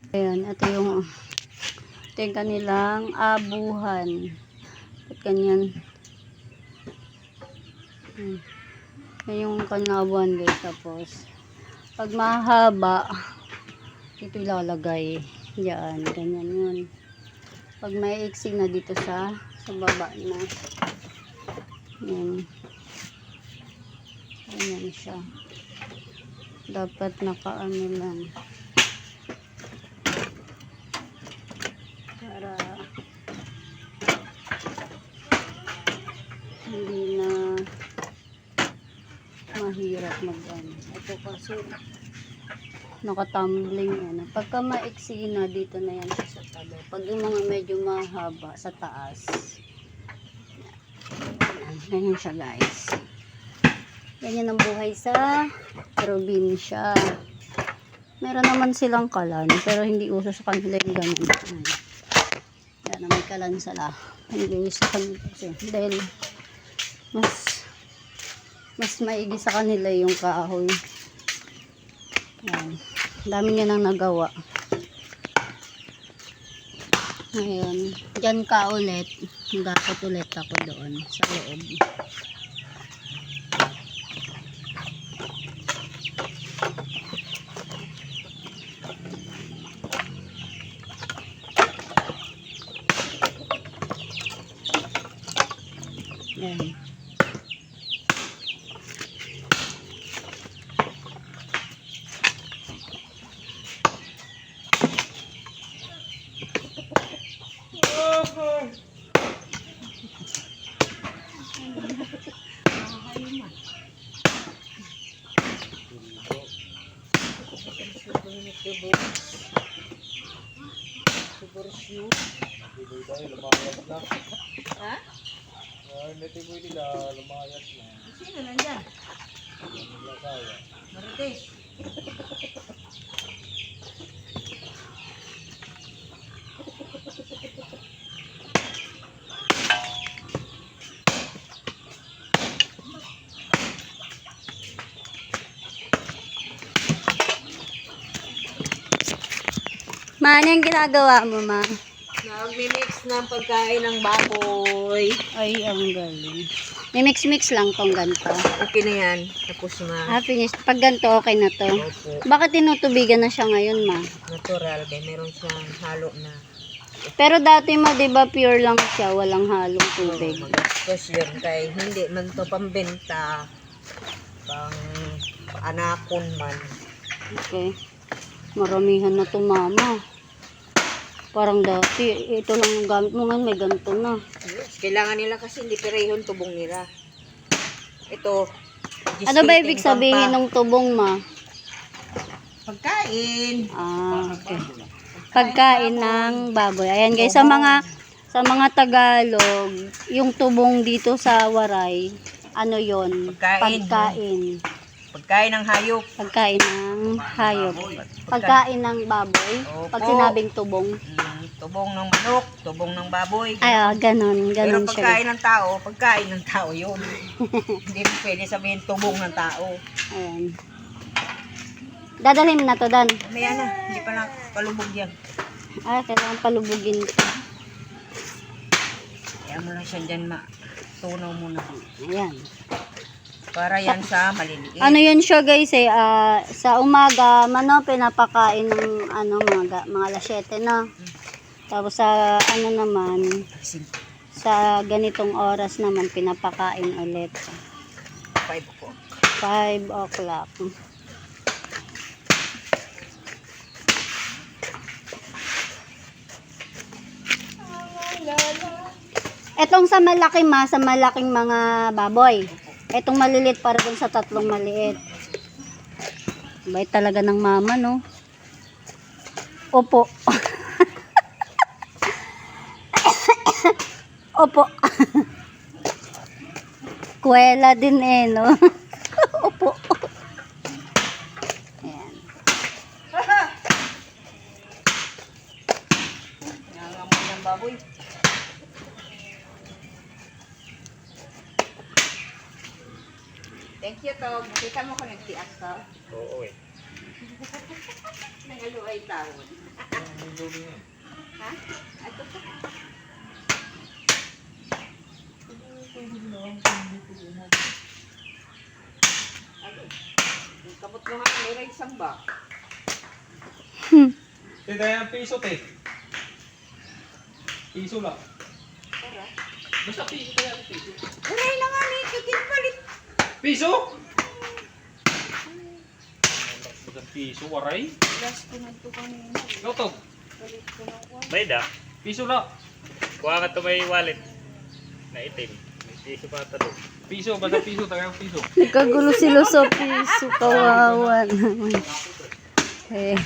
Ayan, ito yung kanilang abuhan. At ganyan. Yan yung kanilang abuhan guys. Tapos, pag mahaba, ito ilalagay. Diyan, ganyan yun. Pag may iksi na dito sa baba na. Yan. Ganyan siya. Dapat nakaano lang. Para hindi na mahirap mag-ano. Ito kasi nakatumbling ano. Pagka maiksi na dito na yan sa talo. Pag yung mga medyo mahaba sa taas. Ganyan siya guys. Ganyan ang buhay sa probinsya. Meron naman silang kalan, pero hindi uso sa kanila yung ganun. Yan, may kalan sila. Hindi uso sa kanila kasi. Dahil mas maigi sa kanila yung kahoy. Yan. Dami niya nang nagawa. Ngayon, dyan ka ulit. Dapat ulit ako doon sa loob. Yan. Ha? Hindi mo nila lumayas na. Sino nandyan? Marites. Ma, ano yung ginagawa mo, ma? Nagmi-mix ng pagkain ng baboy. Ay, ang galing. May mix-mix lang tong ganito. Okay na yan. Tapos na. Finished. Pag ganito, okay na to. Opo. Bakit tinutubigan na siya ngayon, ma? Natural. Kaya meron siyang halo na. Pero dati, ma, di ba pure lang siya, walang halong tubig. Magastos yun. Kaya hindi man to pambenta. Pang anakon man. Okay. Maramihan na to, mama. Parang dati, ito lang yung gamit mo ngayon, may ganito na. Yes. Kailangan nila kasi hindi perehon tubong nila. Ito. Ano ba ibig sabihin ng tubong, ma? Pagkain. Ah, okay. Pagkain ng baboy. Ayan guys, sa mga Tagalog, yung tubong dito sa Waray, ano yon? Pagkain. Pagkain. Pagkain ng hayop. Pagkain ng hayop. Pagkain ng baboy. Opo. Pag sinabing tubong. Tubong ng manok, tubong ng baboy. Ay, ganun. Pero Ganun siya. pagkain ng tao yun. Hindi mo pwede sabihin tubong ng tao. Ayan. Dadalhin na to, Dan. Maya na, hindi pa na palubog yan. Ay, kailangan palubugin ito. Kaya mo lang siya dyan tunaw muna. Ayan. Para yan sa maliliit. Ano yun siya guys sa umaga, pinapakain ng mga alas 7 na. Tapos sa naman, sa ganitong oras naman, pinapakain ulit. 5 o'clock. 5 o'clock. Etong sa malaking mga baboy. Etong malilit para dun sa tatlong maliit. Bait talaga ng mama, no? Opo. Opo. Kuwela din no? Opo. Ayan. Nangangamoy ng baboy. Thank you, Tog. Kita mo ko nagtias to? Oo eh. Nangaluay tawon. Ha? Ito po. Kapot mo nga, may isang ba? Te, tayo ang piso, te. Piso lang. Tara. Basta piso tayo ang piso. Uray na nga, may palit. Piso? Basta piso, waray. Last ko na ito kanina. Ikaw to. Palit ko na ko. Bayda, Piso lang. kuha ka to may wallet na itim. May piso pa ito doon. Piso, basta piso, tayo ang piso. Nagkagulo sila sa piso, kawawa naman. Eh,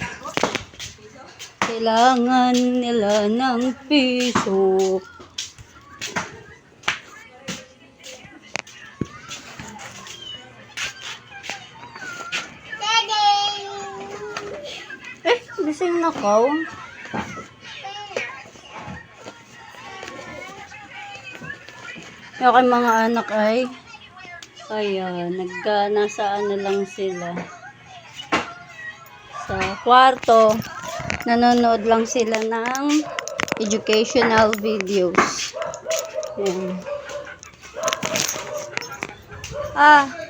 kailangan nila ng piso. Gising na ko. Yung aking mga anak ay ayan, nasa ano lang sila sa kwarto, nanonood lang sila ng educational videos. Ayan.